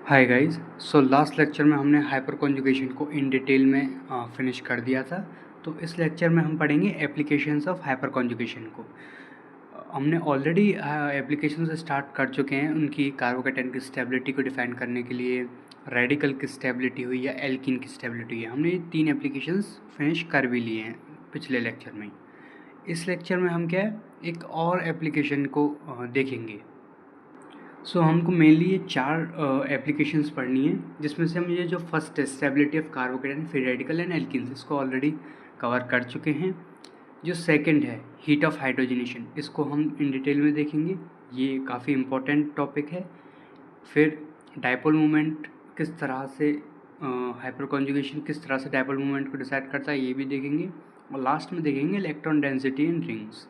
Hi guys. So last lecture में हमने hyper conjugation को इन डिटेल में फिनिश कर दिया था। तो इस लेक्चर में हम पढ़ेंगे एप्लीकेशंस ऑफ हाइपर कॉन्जुगेशन को। हमने ऑलरेडी एप्लीकेशन से स्टार्ट कर चुके हैं उनकी कार्बोकेटाइन की स्टेबिलिटी को डिफाइन करने के लिए, रेडिकल की स्टेबिलिटी हुई या एल्कीन की स्टेबिलिटी हुई है। हमने ये 3 एप्लीकेशंस फिनिश कर भी लिए हैं पिछले लेक्चर में। इस लेक्चर में हम क्या है, एक और एप्लीकेशन को देखेंगे। सो हमको मेनली ये 4 एप्लीकेशंस पढ़नी है, जिसमें से हम ये जो फर्स्ट है stability of carbocation, free radical and alkenes, इसको ऑलरेडी कवर कर चुके हैं। जो सेकंड है हीट ऑफ हाइड्रोजनेशन, इसको हम इन डिटेल में देखेंगे, ये काफ़ी इम्पोर्टेंट टॉपिक है। फिर डायपोल मोमेंट किस तरह से हाइपर कॉन्जुगेशन किस तरह से डायपोल मोमेंट को डिसाइड करता है, ये भी देखेंगे। और लास्ट में देखेंगे इलेक्ट्रॉन डेंसिटी इन रिंग्स,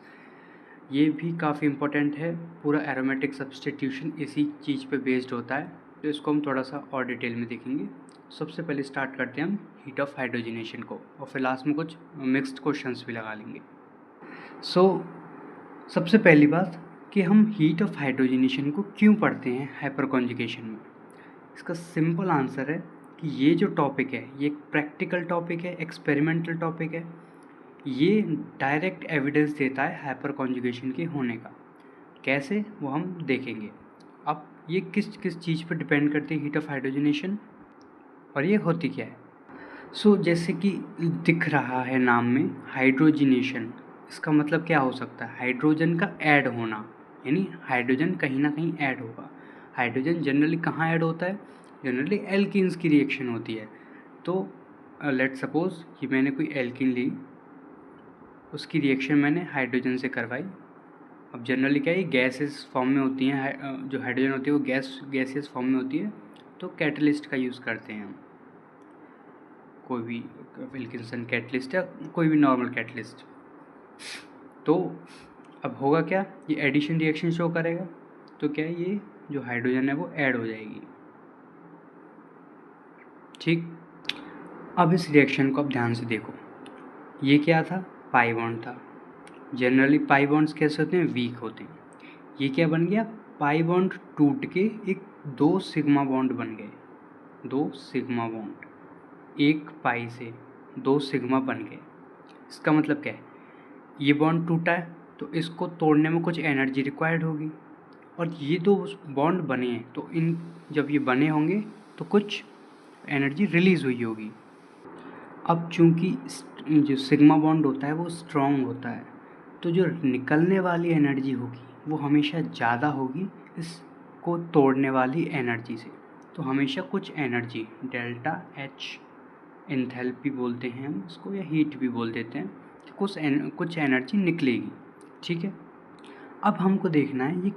ये भी काफ़ी इम्पोर्टेंट है। पूरा एरोमेटिक सब्सटीट्यूशन इसी चीज़ पे बेस्ड होता है, तो इसको हम थोड़ा सा और डिटेल में देखेंगे। सबसे पहले स्टार्ट करते हैं हम हीट ऑफ हाइड्रोजनेशन को, और फिर लास्ट में कुछ मिक्स्ड क्वेश्चंस भी लगा लेंगे। सबसे पहली बात कि हम हीट ऑफ हाइड्रोजनेशन को क्यों पढ़ते हैं हाइपर कॉन्जुगेशन में। इसका सिंपल आंसर है कि ये जो टॉपिक है ये एक प्रैक्टिकल टॉपिक है, एक्सपेरिमेंटल टॉपिक है। ये डायरेक्ट एविडेंस देता है हाइपर कॉन्जुगेशन के होने का। कैसे, वो हम देखेंगे। अब ये किस किस चीज़ पर डिपेंड करती है हीट ऑफ हाइड्रोजनेशन, और ये होती क्या है। जैसे कि दिख रहा है नाम में हाइड्रोजनेशन, इसका मतलब क्या हो सकता है, हाइड्रोजन का ऐड होना, यानी हाइड्रोजन कहीं ना कहीं ऐड होगा। हाइड्रोजन जनरली कहाँ ऐड होता है, जनरली एल्कीन्स की रिएक्शन होती है। तो लेट्स सपोज कि मैंने कोई एल्कीन ली, उसकी रिएक्शन मैंने हाइड्रोजन से करवाई। अब जनरली क्या है, गैसेस फॉर्म में होती हैं, जो हाइड्रोजन होती है वो गैसेस फॉर्म में होती है, तो कैटलिस्ट का यूज़ करते हैं हम। कोई भी विल्किंसन कैटलिस्ट या कोई भी नॉर्मल कैटलिस्ट। तो अब होगा क्या, ये एडिशन रिएक्शन शो करेगा, तो क्या है, ये जो हाइड्रोजन है वो ऐड हो जाएगी। ठीक, अब इस रिएक्शन को आप ध्यान से देखो, ये क्या था, पाई बॉन्ड था। जनरली पाई बॉन्ड्स कैसे होते हैं, वीक होते हैं। ये क्या बन गया, पाई बॉन्ड टूट के एक 2 सिग्मा बॉन्ड बन गए। 2 सिग्मा बॉन्ड, एक पाई से 2 सिग्मा बन गए। इसका मतलब क्या है, ये बॉन्ड टूटा है तो इसको तोड़ने में कुछ एनर्जी रिक्वायर्ड होगी, और ये 2 बॉन्ड बने हैं तो इन जब ये बने होंगे तो कुछ एनर्जी रिलीज़ हुई होगी। अब चूंकि जो सिग्मा बॉन्ड होता है वो स्ट्रॉन्ग होता है, तो जो निकलने वाली एनर्जी होगी वो हमेशा ज़्यादा होगी इसको तोड़ने वाली एनर्जी से। तो हमेशा कुछ एनर्जी, डेल्टा एच एंथैल्पी बोलते हैं हम इसको, या हीट भी बोल देते हैं, कुछ एनर्जी निकलेगी। ठीक है, अब हमको देखना है ये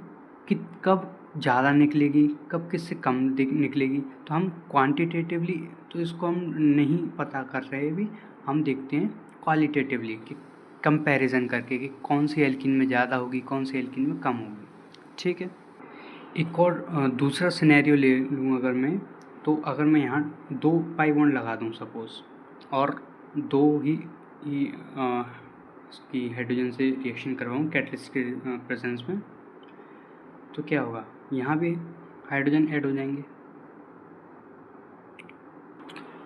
कब ज़्यादा निकलेगी, कब किससे कम निकलेगी। तो हम क्वांटिटेटिवली तो इसको हम नहीं पता कर रहे अभी, हम देखते हैं क्वालिटेटिवली कि कंपैरिजन करके कि कौन सी एल्कीन में ज़्यादा होगी, कौन सी एल्कीन में कम होगी। ठीक है, एक और दूसरा सिनेरियो ले लूँ अगर मैं, तो अगर मैं यहाँ 2 पाई बॉन्ड लगा दूँ सपोज़, और 2 ही इसकी हाइड्रोजन से रिएक्शन करवाऊँ कैटलिस्ट के प्रेजेंस में, तो क्या होगा, यहाँ भी हाइड्रोजन ऐड हो जाएंगे।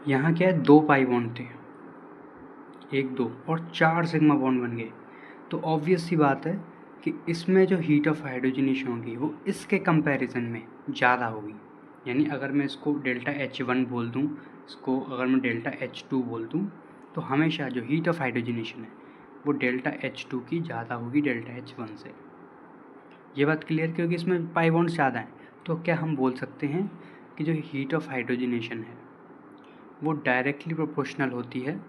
यहाँ क्या है, 2 पाई बॉन्ड थे, 1 2 और 4 सिग्मा बॉन्ड बन गए। तो ऑब्वियस सी बात है कि इसमें जो हीट ऑफ हाइड्रोजनेशन होगी वो इसके कंपैरिजन में ज़्यादा होगी। यानी अगर मैं इसको डेल्टा H1 बोल दूँ, इसको अगर मैं डेल्टा H2 बोल दूँ, तो हमेशा जो हीट ऑफ हाइड्रोजनेशन है वो डेल्टा H2 की ज़्यादा होगी डेल्टा H1 से। ये बात क्लियर, क्योंकि इसमें पाई बॉन्ड्स ज़्यादा हैं। तो क्या हम बोल सकते हैं कि जो हीट ऑफ हाइड्रोजनेशन है वो डायरेक्टली प्रोपोर्शनल होती है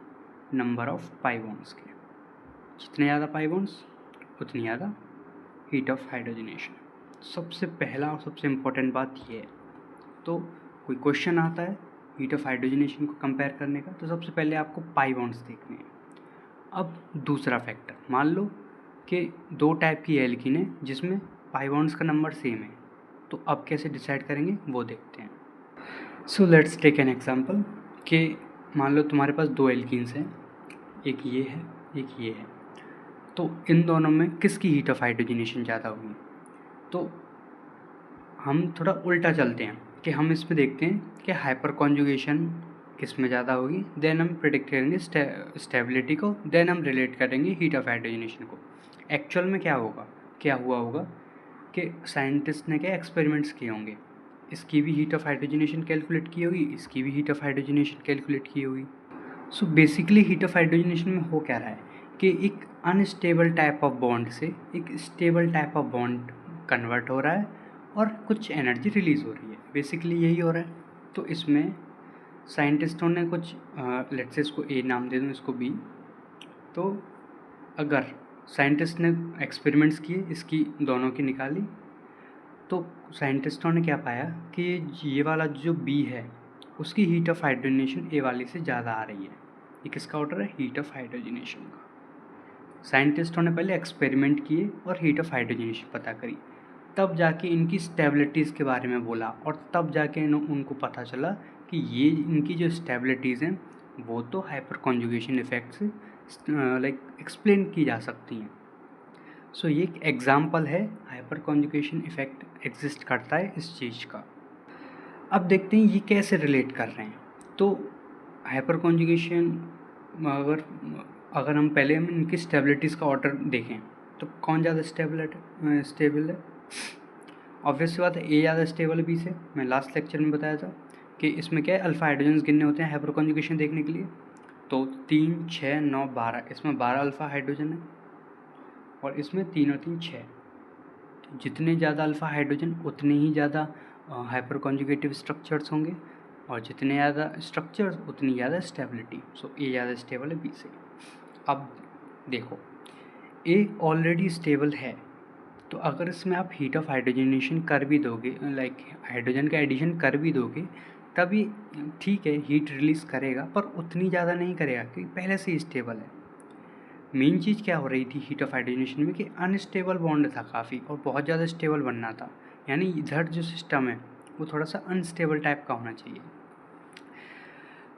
नंबर ऑफ पाई बॉन्ड्स के। जितने ज़्यादा पाई बॉन्ड्स उतनी ज़्यादा हीट ऑफ हाइड्रोजनेशन। सबसे पहला और सबसे इम्पोर्टेंट बात ये है। तो कोई क्वेश्चन आता है हीट ऑफ हाइड्रोजनेशन को कंपेयर करने का, तो सबसे पहले आपको पाई बॉन्ड्स देखने हैं। अब दूसरा फैक्टर, मान लो कि 2 टाइप की एल्कीन है जिसमें पाई बॉन्ड्स का नंबर सेम है, तो अब कैसे डिसाइड करेंगे वो देखते हैं। So let's take an example कि मान लो तुम्हारे पास 2 एल्कीन्स हैं, एक ये है एक ये है, तो इन दोनों में किसकी हीट ऑफ हाइड्रोजनेशन ज़्यादा होगी। तो हम थोड़ा उल्टा चलते हैं कि हम इसमें देखते हैं कि हाइपर कॉन्जुगेशन किस में ज़्यादा होगी, देन हम प्रिडिक्ट करेंगे स्टेबिलिटी को, देन हम रिलेट करेंगे हीट ऑफ हाइड्रोजनेशन को। एक्चुअल में क्या हुआ होगा कि साइंटिस्ट ने क्या एक्सपेरिमेंट्स किए होंगे, इसकी भी हीट ऑफ हाइड्रोजनेशन कैलकुलेट की होगी, इसकी भी हीट ऑफ हाइड्रोजनेशन कैलकुलेट की होगी। So basically heat of hydrogenation में हो क्या रहा है कि एक अनस्टेबल टाइप ऑफ बॉन्ड से एक stable type of bond convert हो रहा है और कुछ एनर्जी रिलीज़ हो रही है, बेसिकली यही हो रहा है। तो इसमें साइंटिस्टों ने कुछ लेट्स से इसको ए नाम दे दूँ, इसको बी। तो अगर साइंटिस्ट ने एक्सपेरिमेंट्स किए, इसकी दोनों की निकाली, तो साइंटिस्टों ने क्या पाया कि ये वाला जो बी है उसकी हीट ऑफ हाइड्रोजनेशन ए वाली से ज़्यादा आ रही है। ये किसका ऑर्डर है? हीट ऑफ हाइड्रोजनेशन का। साइंटिस्टों ने पहले एक्सपेरिमेंट किए और हीट ऑफ हाइड्रोजनेशन पता करी, तब जाके इनकी स्टेबिलिटीज़ के बारे में बोला और तब जाके उनको पता चला कि ये इनकी जो स्टेबिलिटीज़ हैं वो तो हाइपर कॉन्जुगेशन इफेक्ट से लाइक एक्सप्लेन की जा सकती हैं। सो ये एक एग्जाम्पल है, हाइपर कॉन्जुगेशन इफेक्ट एग्जिस्ट करता है इस चीज़ का। अब देखते हैं ये कैसे रिलेट कर रहे हैं। तो हाइपर कॉन्जुगेशन अगर हम पहले इनकी स्टेबिलिटीज़ का ऑर्डर देखें तो कौन ज़्यादा स्टेबल है? ऑब्वियस सी बात है ए ज़्यादा स्टेबल है बी से। मैं लास्ट लेक्चर में बताया था कि इसमें क्या है, अल्फ़ा हाइड्रोजन्स गिनने होते हैं हाइपर कॉन्जुगेशन देखने के लिए। तो 3, 6, 9, 12, इसमें 12 अल्फ़ा हाइड्रोजन है और इसमें 3 और 3 6। जितने ज़्यादा अल्फ़ा हाइड्रोजन उतने ही ज़्यादा हाइपर कॉन्जुगेटिव स्ट्रक्चर्स होंगे और जितने ज़्यादा स्ट्रक्चर्स उतनी ज़्यादा स्टेबिलिटी। सो ए ज़्यादा स्टेबल है बी से। अब देखो ए ऑलरेडी स्टेबल है, तो अगर इसमें आप हीट ऑफ हाइड्रोजनेशन कर भी दोगे, लाइक हाइड्रोजन का एडिशन कर भी दोगे, तभी ठीक है हीट रिलीज़ करेगा, पर उतनी ज़्यादा नहीं करेगा क्योंकि पहले से ही स्टेबल है। मेन चीज़ क्या हो रही थी हीट ऑफ हाइड्रोजनेशन में कि अनस्टेबल बॉन्ड था काफ़ी और बहुत ज़्यादा स्टेबल बनना था, यानी इधर जो सिस्टम है वो थोड़ा सा अनस्टेबल टाइप का होना चाहिए।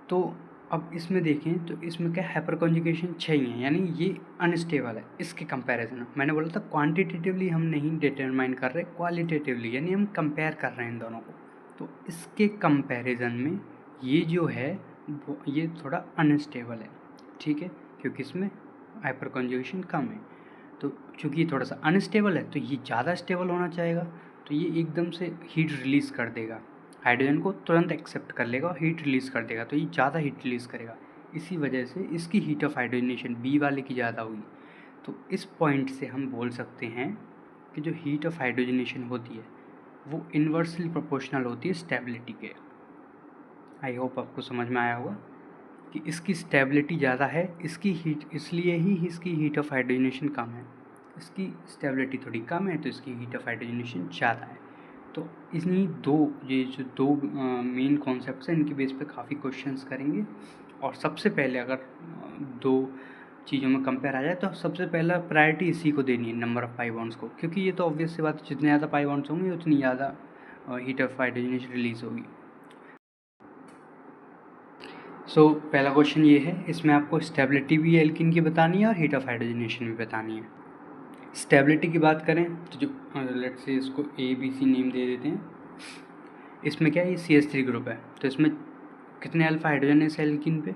तो अब इसमें देखें तो इसमें क्या हाइपर कॉन्जुगेशन 6 ही है, यानी ये अनस्टेबल है इसके कंपैरिजन। मैंने बोला था क्वांटिटेटिवली हम नहीं डिटरमाइन कर रहे, क्वालिटेटिवली यानी हम कंपेयर कर रहे हैं इन दोनों को। तो इसके कंपैरिजन में ये जो है वो ये थोड़ा अनस्टेबल है, ठीक है, क्योंकि इसमें हाइपर कॉन्जुगेशन कम है। तो चूँकि ये थोड़ा सा अनस्टेबल है तो ये ज़्यादा स्टेबल होना चाहेगा, तो ये एकदम से हीट रिलीज़ कर देगा, हाइड्रोजन को तुरंत एक्सेप्ट कर लेगा और हीट रिलीज़ कर देगा, तो ये ज़्यादा हीट रिलीज़ करेगा। इसी वजह से इसकी हीट ऑफ हाइड्रोजनेशन बी वाले की ज़्यादा हुई। तो इस पॉइंट से हम बोल सकते हैं कि जो हीट ऑफ हाइड्रोजनेशन होती है वो इन्वर्सली प्रोपोर्शनल होती है स्टेबिलिटी के। आई होप आपको समझ में आया होगा कि इसकी स्टेबिलिटी ज़्यादा है, इसकी हीट इसलिए ही इसकी हीट ऑफ हाइड्रोजनेशन कम है। इसकी स्टेबिलिटी थोड़ी कम है तो इसकी हीट ऑफ हाइड्रोजनेशन ज़्यादा है। तो इन्हीं ये जो दो मेन कॉन्सेप्ट्स हैं इनके बेस पे काफ़ी क्वेश्चंस करेंगे। और सबसे पहले अगर दो चीज़ों में कंपेयर आ जाए तो सबसे पहला प्रायोरिटी इसी को देनी है, नंबर ऑफ़ पाई बॉन्ड्स को, क्योंकि ये तो ऑब्वियस सी बात है जितने ज़्यादा पाई बॉन्ड्स होंगे उतनी ज़्यादा हीट ऑफ हाइड्रोजनेशन रिलीज़ होगी। सो पहला क्वेश्चन ये है, इसमें आपको स्टेबिलिटी भी एल्किन की बतानी है और हीट ऑफ हाइड्रोजनेशन भी बतानी है। स्टेबिलिटी की बात करें तो जो लेट्स से इसको ए बी सी नेम दे देते हैं। इसमें क्या है, ये CH3 ग्रुप है, तो इसमें कितने अल्फ़ा हाइड्रोजन है इस एल्किन पे?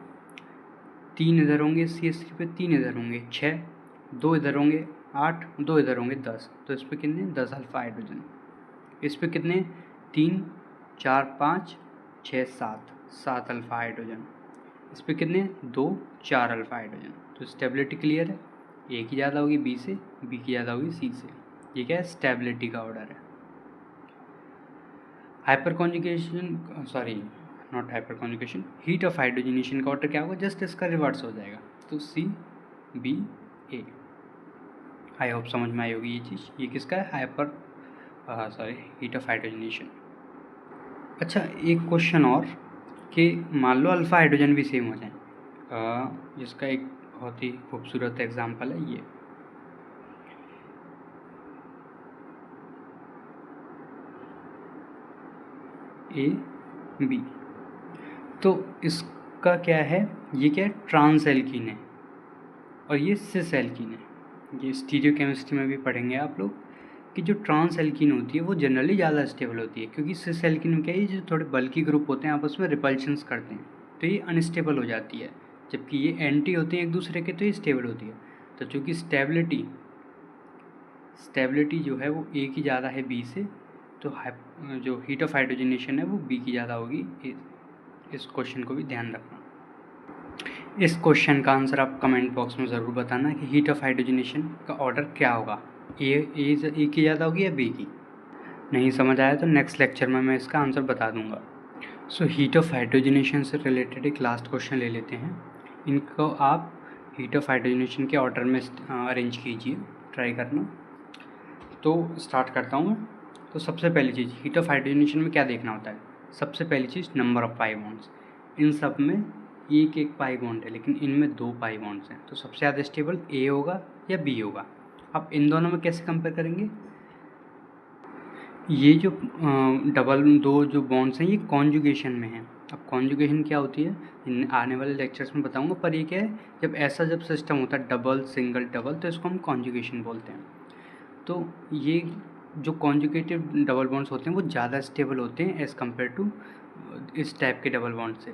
3 इधर होंगे, CH3 पे 3 इधर होंगे 6, 2 इधर होंगे 8, 2 इधर होंगे 10, तो इस पर कितने 10 अल्फ़ा हाइड्रोजन। इस पर कितने 3, 4, 5, 6, 7 अल्फ़ा हाइड्रोजन। इस पर कितने 2, 4 अल्फ़ा हाइड्रोजन। तो स्टेबिलिटी क्लियर है, ए की ज़्यादा होगी बी से, बी की ज़्यादा होगी सी से। ये क्या है, स्टेबिलिटी का ऑर्डर है। Hyper conjugation not hyper conjugation, heat of hydrogenation का ऑर्डर क्या होगा, जस्ट इसका रिवर्स हो जाएगा, तो C B A. I hope समझ में आई होगी ये चीज़। ये किसका है, हीट ऑफ हाइड्रोजनेशन। अच्छा एक क्वेश्चन और कि मान लो अल्फ़ा हाइड्रोजन भी सेम हो जाए, जिसका एक बहुत ही खूबसूरत एग्जांपल है ये। ए बी, तो इसका क्या है, ये क्या है, ट्रांस एल्कीन है और ये सिस एल्कीन है। ये स्टीरियो केमिस्ट्री में भी पढ़ेंगे आप लोग कि जो ट्रांस एल्कीन होती है वो जनरली ज़्यादा स्टेबल होती है, क्योंकि सिस एल्कीन में क्या है, जो थोड़े बल्की ग्रुप होते हैं आपस में रिपल्शंस करते हैं तो ये अनस्टेबल हो जाती है, जबकि ये एंटी होते हैं एक दूसरे के तो ये स्टेबल होती है। तो चूँकि स्टेबिलिटी जो है वो ए की ज़्यादा है बी से, तो जो हीट ऑफ हाइड्रोजनेशन है वो बी की ज़्यादा होगी। इस क्वेश्चन को भी ध्यान रखना। इस क्वेश्चन का आंसर आप कमेंट बॉक्स में ज़रूर बताना कि हीट ऑफ हाइड्रोजनेशन का ऑर्डर क्या होगा, ए की ज़्यादा होगी या बी की। नहीं समझ आया तो नेक्स्ट लेक्चर में मैं इसका आंसर बता दूंगा। सो हीट ऑफ हाइड्रोजनेशन से रिलेटेड एक लास्ट क्वेश्चन ले लेते हैं। इनको आप हीट ऑफ हाइड्रोजनेशन के ऑर्डर में अरेंज कीजिए, ट्राई करना। तो स्टार्ट करता हूँ मैं। तो सबसे पहली चीज़, हीट ऑफ हाइड्रोजनेशन में क्या देखना होता है? सबसे पहली चीज़ नंबर ऑफ पाई बॉन्ड्स। इन सब में एक पाई बॉन्ड है, लेकिन इनमें 2 पाई बॉन्ड्स हैं, तो सबसे ज़्यादा स्टेबल ए होगा या बी होगा। अब इन दोनों में कैसे कंपेयर करेंगे? ये जो दो जो बॉन्ड्स हैं ये कॉन्जुगेशन में हैं। अब कॉन्जुगेशन क्या होती है इन आने वाले लेक्चर्स में बताऊंगा, पर ये क्या है, जब सिस्टम होता है डबल सिंगल डबल, तो इसको हम कॉन्जुगेशन बोलते हैं। तो ये जो कॉन्जुगेटिव डबल बॉन्ड्स होते हैं वो ज़्यादा स्टेबल होते हैं एज़ कम्पेयर टू इस टाइप के डबल बॉन्ड से।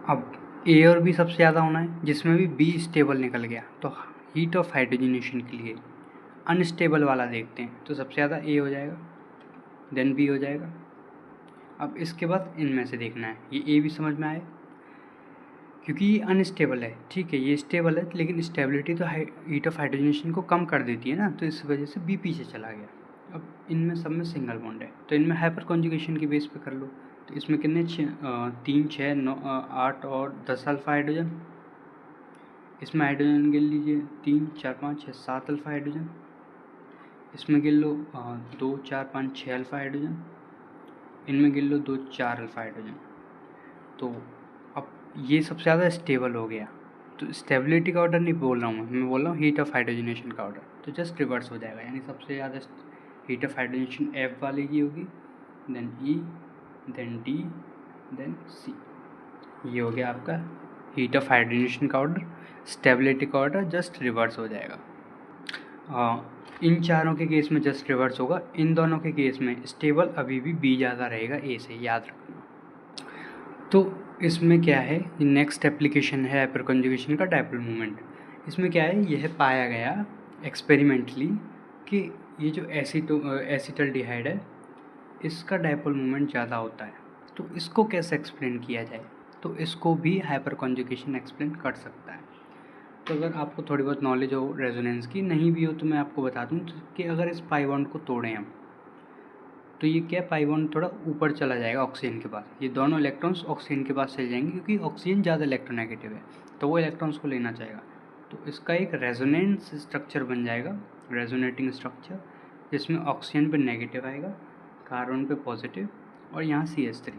अब ए और बी सबसे ज़्यादा होना है, जिसमें भी बी स्टेबल निकल गया, तो हीट ऑफ हाइड्रोजनेशन के लिए अनस्टेबल वाला देखते हैं, तो सबसे ज़्यादा ए हो जाएगा, देन बी हो जाएगा। अब इसके बाद इनमें से देखना है, ये ए भी समझ में आए, क्योंकि ये अनस्टेबल है, ठीक है, ये स्टेबल है लेकिन स्टेबिलिटी तो हीट ऑफ हाइड्रोजनेशन को कम कर देती है ना, तो इस वजह से बी पीछे चला गया। अब इनमें सब में सिंगल बॉन्ड है, तो इनमें हाइपर कॉन्जुगेशन की बेस पे कर लो। तो इसमें कितने 3 6 9 8 और 10 अल्फा हाइड्रोजन। इसमें हाइड्रोजन गिन लीजिए 3 4 5 6 7 अल्फा हाइड्रोजन। इसमें गिन लो 2 4 5 6 अल्फा हाइड्रोजन। इनमें गिन लो 2 4 अल्फा हाइड्रोजन। तो अब ये सबसे ज़्यादा स्टेबल हो गया। तो स्टेबिलिटी का ऑर्डर नहीं बोल रहा हूँ मैं बोल रहा हूँ हीट ऑफ हाइड्रोजनेशन का ऑर्डर, तो जस्ट रिवर्स हो जाएगा, यानी सबसे ज़्यादा हीट ऑफ हाइड्रोजनेशन एफ वाले की होगी, देन ई, देन डी, देन सी। ये हो गया आपका हीट ऑफ हाइड्रोजनेशन का ऑर्डर। स्टेबिलिटी का ऑर्डर जस्ट रिवर्स हो जाएगा। इन चारों के केस में जस्ट रिवर्स होगा, इन दोनों के केस में स्टेबल अभी भी बी ज़्यादा रहेगा ए से, याद रखना। तो इसमें क्या है, नेक्स्ट एप्लीकेशन है हाइपर कॉन्जुगेशन का डायपोल मूवमेंट। इसमें क्या है, यह पाया गया एक्सपेरिमेंटली कि ये जो एसिटल्डिहाइड है इसका डायपोल मूवमेंट ज़्यादा होता है। तो इसको कैसे एक्सप्लेन किया जाए, तो इसको भी हाइपर कॉन्जुगेशन एक्सप्लेन कर सकता है। तो अगर आपको थोड़ी बहुत नॉलेज हो रेजोनेंस की, नहीं भी हो तो मैं आपको बता दूं कि अगर इस पाई बॉन्ड को तोड़ें हम, तो ये क्या, पाई बॉन्ड थोड़ा ऊपर चला जाएगा ऑक्सीजन के पास, ये दोनों इलेक्ट्रॉन्स ऑक्सीजन के पास चले जाएंगे, क्योंकि ऑक्सीजन ज़्यादा इलेक्ट्रोनेगेटिव है तो वो इलेक्ट्रॉन्स को लेना चाहेगा। तो इसका एक रेजोनेंस स्ट्रक्चर बन जाएगा, रेजोनेटिंग स्ट्रक्चर, जिसमें ऑक्सीजन पे नेगेटिव आएगा, कार्बन पे पॉजिटिव, और यहाँ CH3।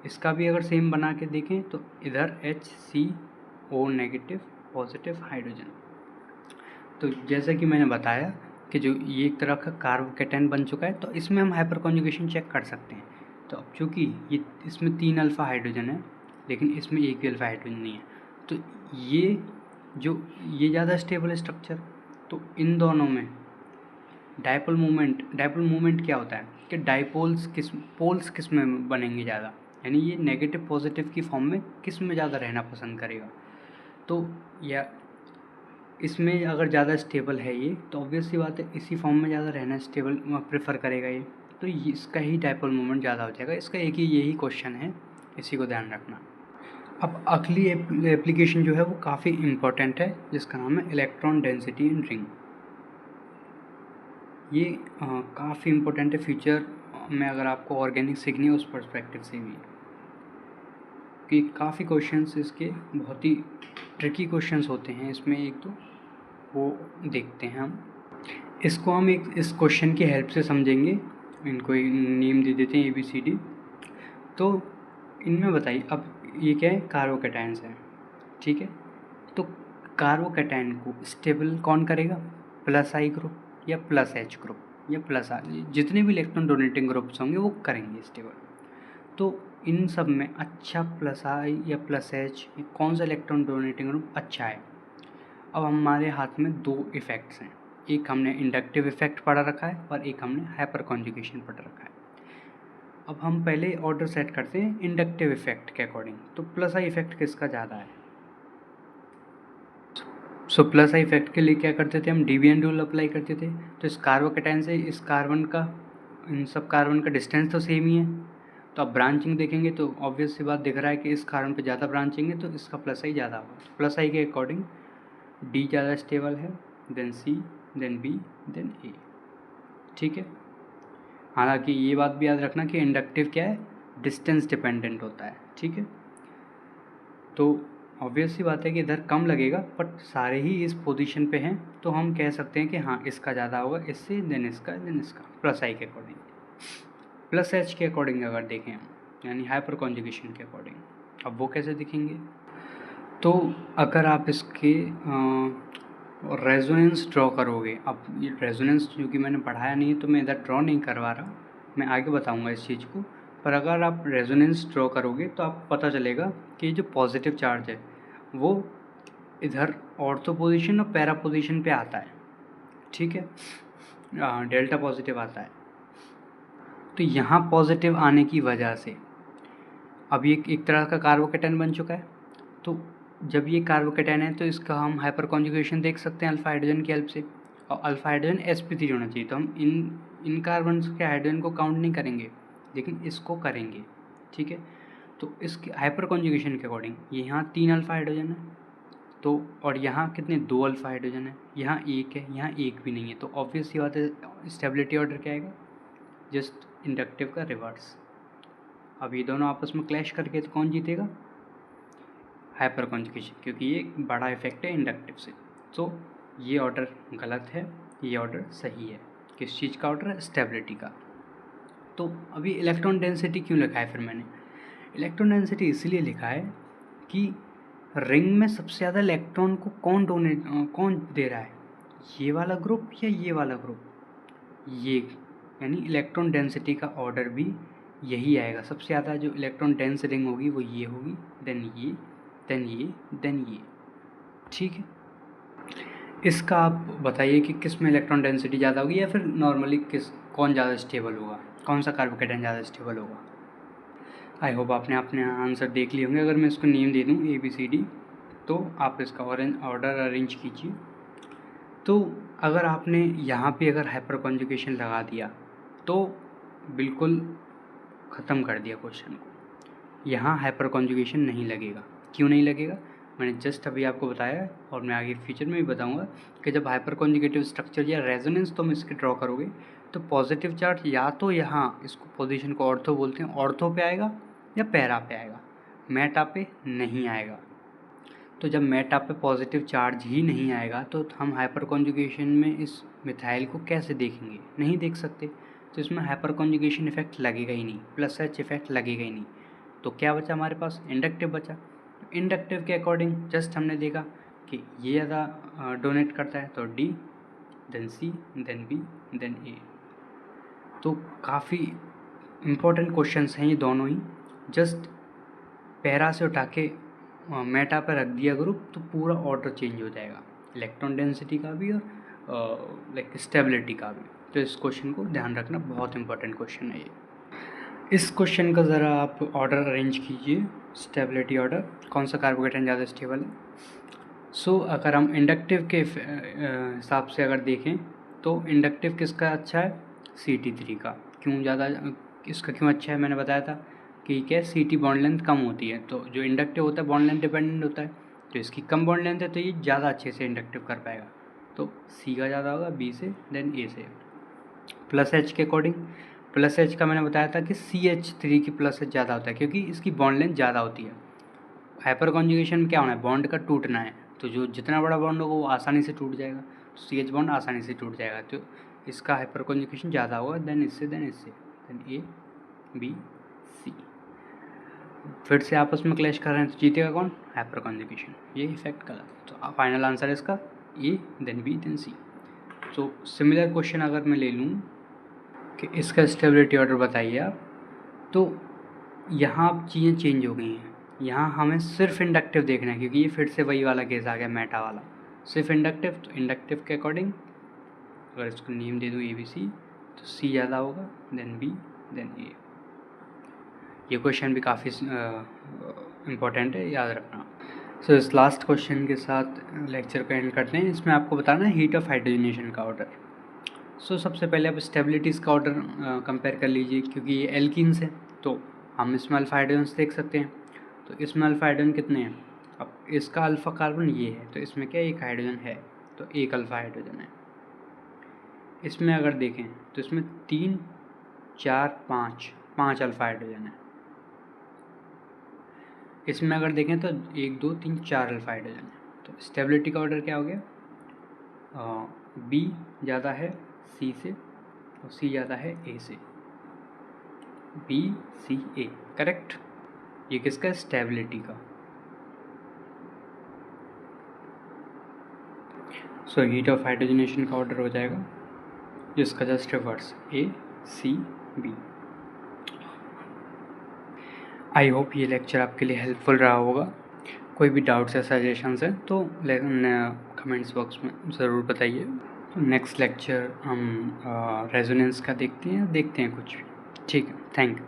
इसका भी अगर सेम बना के देखें तो इधर HCO नेगेटिव, पॉजिटिव हाइड्रोजन। तो जैसा कि मैंने बताया कि जो ये एक तरह का कार्बोकेटायन बन चुका है, तो इसमें हम हाइपर कॉन्जुगेशन चेक कर सकते हैं। तो अब चूँकि ये इसमें 3 अल्फा हाइड्रोजन है लेकिन इसमें एक भी अल्फा हाइड्रोजन नहीं है, तो ये ज़्यादा स्टेबल स्ट्रक्चर। तो इन दोनों में डायपोल मूवमेंट क्या होता है कि पोल्स किस में बनेंगे ज़्यादा, यानी ये नेगेटिव पॉजिटिव की फॉर्म में किस में ज़्यादा रहना पसंद करेगा। तो या इसमें अगर ज़्यादा स्टेबल है ये, तो ऑब्वियस सी बात है इसी फॉर्म में ज़्यादा रहना स्टेबल प्रेफर करेगा ये, तो इसका ही डायपोल मूवमेंट ज़्यादा हो जाएगा। इसका एक ही यही क्वेश्चन है, इसी को ध्यान रखना। अब अगली एप्लीकेशन जो है वो काफ़ी इम्पोर्टेंट है, जिसका नाम है इलेक्ट्रॉन डेंसिटी इन रिंग। ये काफ़ी इम्पोर्टेंट है फ्यूचर में, अगर आपको ऑर्गेनिक सीखनी है उस पर्सपेक्टिव से भी, कि काफ़ी क्वेश्चंस इसके बहुत ही ट्रिकी क्वेश्चंस होते हैं इसमें, एक तो वो देखते हैं हम। इसको हम इस क्वेश्चन की हेल्प से समझेंगे। इनको नेम दे देते हैं ABCD। तो इनमें बताइए, अब ये क्या है, कार्बोकैटायंस है, ठीक है। तो कार्बोकैटायन को स्टेबल कौन करेगा, +I ग्रुप या +H ग्रुप या +R, जितने भी इलेक्ट्रॉन डोनेटिंग ग्रुप्स होंगे वो करेंगे स्टेबल। तो इन सब में अच्छा +I या +H कौन सा इलेक्ट्रॉन डोनेटिंग ग्रुप अच्छा है। अब हमारे हाथ में 2 इफ़ेक्ट्स हैं, एक हमने इंडक्टिव इफेक्ट पढ़ा रखा है और एक हमने हाइपर कॉन्जुगेशन पढ़ रखा है। अब हम पहले ऑर्डर सेट करते हैं इंडक्टिव इफेक्ट के अकॉर्डिंग। तो प्लस आई इफेक्ट किसका ज़्यादा है? सो प्लस आई इफेक्ट के लिए क्या करते थे हम? डीविएंट रूल अप्लाई करते थे। तो इस कार्बोकेटाइन से इस कार्बन का, इन सब कार्बन का डिस्टेंस तो सेम ही है। तो अब ब्रांचिंग देखेंगे तो ऑब्वियस सी बात दिख रहा है कि इस कार्बन पे ज़्यादा ब्रांचिंग है तो इसका प्लस आई ज़्यादा होगा। तो प्लस आई के अकॉर्डिंग डी ज़्यादा स्टेबल है, देन सी, देन बी, देन ए। ठीक है। हालांकि ये बात भी याद रखना कि इंडक्टिव क्या है? डिस्टेंस डिपेंडेंट होता है। ठीक है। तो ऑब्वियस सी बात है कि इधर कम लगेगा, बट सारे ही इस पोजीशन पे हैं तो हम कह सकते हैं कि हाँ इसका ज़्यादा होगा इससे, देन इसका, देन इसका, प्लस आई के अकॉर्डिंग। प्लस एच के अकॉर्डिंग अगर देखें हम, यानी हाइपर कॉन्जुगेशन के अकॉर्डिंग, अब वो कैसे दिखेंगे? तो अगर आप इसके रेजोनेंस ड्रॉ करोगे, अब ये रेजोनेंस क्योंकि मैंने पढ़ाया नहीं है तो मैं इधर ड्रॉ नहीं करवा रहा, मैं आगे बताऊंगा इस चीज़ को। पर अगर आप रेजोनेंस ड्रॉ करोगे तो आपको पता चलेगा कि जो पॉजिटिव चार्ज है वो इधर ऑर्थो पोजीशन और पैरा पोजीशन पे आता है। ठीक है। डेल्टा पॉजिटिव आता है। तो यहाँ पॉजिटिव आने की वजह से अब ये एक तरह का कार्बोकेटाइन बन चुका है। तो जब ये कार्बोकेटाइन है तो इसका हम हाइपर कॉन्जुगेशन देख सकते हैं अल्फा हाइड्रोजन की हेल्प से, और अल्फा हाइड्रोजन sp3 होना चाहिए। तो हम इन कार्बन के हाइड्रोजन को काउंट नहीं करेंगे, लेकिन इसको करेंगे। ठीक है। तो इसके हाइपर कॉन्जुगेशन के अकॉर्डिंग यहाँ 3 अल्फा हाइड्रोजन है, तो और यहाँ कितने? 2 अल्फा हाइड्रोजन है, यहाँ 1 है, यहाँ 1 भी नहीं है। तो ऑब्वियस सी बात है स्टेबिलिटी ऑर्डर क्या आएगा? जस्ट इंडक्टिव का रिवर्स। अब ये दोनों आपस में क्लैश करके तो कौन जीतेगा? हाइपर कॉन्जुगेशन, क्योंकि ये बड़ा इफेक्ट है इंडक्टिव से। तो ये ऑर्डर गलत है, ये ऑर्डर सही है। किस चीज़ का ऑर्डर है? स्टेबिलिटी का। तो अभी इलेक्ट्रॉन डेंसिटी क्यों लिखा है फिर मैंने? इलेक्ट्रॉन डेंसिटी इसलिए लिखा है कि रिंग में सबसे ज़्यादा इलेक्ट्रॉन को कौन दे रहा है? ये वाला ग्रुप या ये वाला ग्रुप? ये, यानी इलेक्ट्रॉन डेंसिटी का ऑर्डर भी यही आएगा। सबसे ज़्यादा जो इलेक्ट्रॉन डेंस रिंग होगी वो ये होगी, देन ये, देन ये, देन ये। ठीक है। इसका आप बताइए कि किस में इलेक्ट्रॉन डेंसिटी ज़्यादा होगी, या फिर नॉर्मली कौन ज़्यादा स्टेबल होगा, कौन सा कार्बोकेटाइन ज़्यादा स्टेबल होगा? आई होप आपने अपने आंसर देख लिए होंगे। अगर मैं इसको नेम दे दूँ ABCD तो आप इसका ऑर्डर अरेंज कीजिए। तो अगर आपने यहाँ पे अगर हाइपर कॉन्जुगेशन लगा दिया तो बिल्कुल ख़त्म कर दिया क्वेश्चन को। यहाँ हाइपर कॉन्जुगेशन नहीं लगेगा। क्यों नहीं लगेगा? मैंने जस्ट अभी आपको बताया है, और मैं आगे फ्यूचर में भी बताऊंगा कि जब हाइपर कॉन्जुगेटिव स्ट्रक्चर या रेजोनेंस तुम इसके ड्रॉ करोगे तो पॉजिटिव चार्ज या तो यहाँ इसको पोजीशन को ऑर्थो बोलते हैं, ऑर्थो पे आएगा या पैरा पे आएगा, मेटा पे नहीं आएगा। तो जब मेटा पे पॉजिटिव चार्ज ही नहीं आएगा तो हम हाइपर कॉन्जुगेशन में इस मिथाइल को कैसे देखेंगे? नहीं देख सकते। तो इसमें हाइपर कॉन्जुगेशन इफेक्ट लगेगा ही नहीं, प्लस एच इफेक्ट लगेगा ही नहीं। तो क्या बचा हमारे पास? इंडक्टिव बचा। इंडक्टिव के अकॉर्डिंग जस्ट हमने देखा कि ये ज़्यादा डोनेट करता है, तो डी, देन सी, देन बी, देन ए। तो काफ़ी इम्पोर्टेंट क्वेश्चंस हैं ये दोनों ही। जस्ट पैरा से उठा के मेटा पर रख दिया ग्रुप तो पूरा ऑर्डर चेंज हो जाएगा, इलेक्ट्रॉन डेंसिटी का भी और लाइक स्टेबिलिटी का भी। तो इस क्वेश्चन को ध्यान रखना, बहुत इंपॉर्टेंट क्वेश्चन है ये। इस क्वेश्चन का ज़रा आप ऑर्डर अरेंज कीजिए, स्टेबिलिटी ऑर्डर, कौन सा कार्बोकेटाइन ज़्यादा स्टेबल है। सो अगर हम इंडक्टिव के हिसाब से अगर देखें तो इंडक्टिव किसका अच्छा है? CT3 का। क्यों ज़्यादा इसका क्यों अच्छा है? मैंने बताया था कि क्या CT बॉन्ड लेंथ कम होती है, तो जो इंडक्टिव होता है बॉन्ड लेंथ डिपेंडेंट होता है, तो इसकी कम बॉन्ड लेंथ है तो ये ज़्यादा अच्छे से इंडक्टिव कर पाएगा। तो C का ज़्यादा होगा, B से, देन A से। प्लस एच के अकॉर्डिंग, प्लस एच का मैंने बताया था कि CH3 की प्लस एच ज़्यादा होता है क्योंकि इसकी बॉन्ड लेंथ ज़्यादा होती है। हाइपर कॉन्जुगेशन में क्या होना है? बॉन्ड का टूटना है, तो जो जितना बड़ा बॉन्ड होगा वो आसानी से टूट जाएगा, तो CH बॉन्ड आसानी से टूट जाएगा। तो इसका हाइपर कॉन्जुगेशन ज़्यादा होगा, देन इससे, देन A, B, C। फिर से आपस में क्लैश कर रहे हैं तो जीतेगा कौन? Hyper conjugation. ये इफेक्ट गलत। तो फाइनल आंसर है इसका A, then B, then C। तो सिमिलर क्वेश्चन अगर मैं ले लूँ कि इसका स्टेबिलिटी ऑर्डर बताइए आप, तो यहाँ अब चीज़ें चेंज हो गई हैं। यहाँ हमें सिर्फ इंडक्टिव देखना है क्योंकि ये फिर से वही वाला केस आ गया मेटा वाला, सिर्फ इंडक्टिव। तो इंडक्टिव के अकॉर्डिंग अगर इसको नेम दे दूँ ABC तो C ज़्यादा होगा, देन B, देन A। ये क्वेश्चन भी काफ़ी इम्पोर्टेंट है, याद रखना। सो इस लास्ट क्वेश्चन के साथ लेक्चर को एंड करते हैं। इसमें आपको बताना है हीट ऑफ हाइड्रोजनेशन का ऑर्डर। सो सबसे पहले आप स्टेबिलिटीज़ का ऑर्डर कंपेयर कर लीजिए, क्योंकि ये एल्कीन्स है तो हम इसमें अल्फा हाइड्रोजन देख सकते हैं। तो इसमें अल्फा हाइड्रोजन कितने हैं? अब इसका अल्फा कार्बन ये है, तो इसमें क्या एक हाइड्रोजन है, तो एक अल्फा हाइड्रोजन है। इसमें अगर देखें तो इसमें 3, 4, 5 अल्फा हाइड्रोजन है। इसमें अगर देखें तो 1, 2, 3, 4 अल्फा हाइड्रोजन है। तो स्टेबिलिटी का ऑर्डर क्या हो गया? B ज़्यादा है C से और C ज़्यादा है A से। B, C, A, correct. ये किसका? स्टेबिलिटी का। सो हीट ऑफ हाइड्रोजनेशन का ऑर्डर हो जाएगा जिसका just reverse A, C, B। I hope ये लेक्चर आपके लिए हेल्पफुल रहा होगा। कोई भी डाउट्स या सजेशंस हैं तो कमेंट्स बॉक्स में ज़रूर बताइए। तो नेक्स्ट लेक्चर हम रेजोनेंस का देखते हैं कुछ भी। ठीक है, थैंक यू।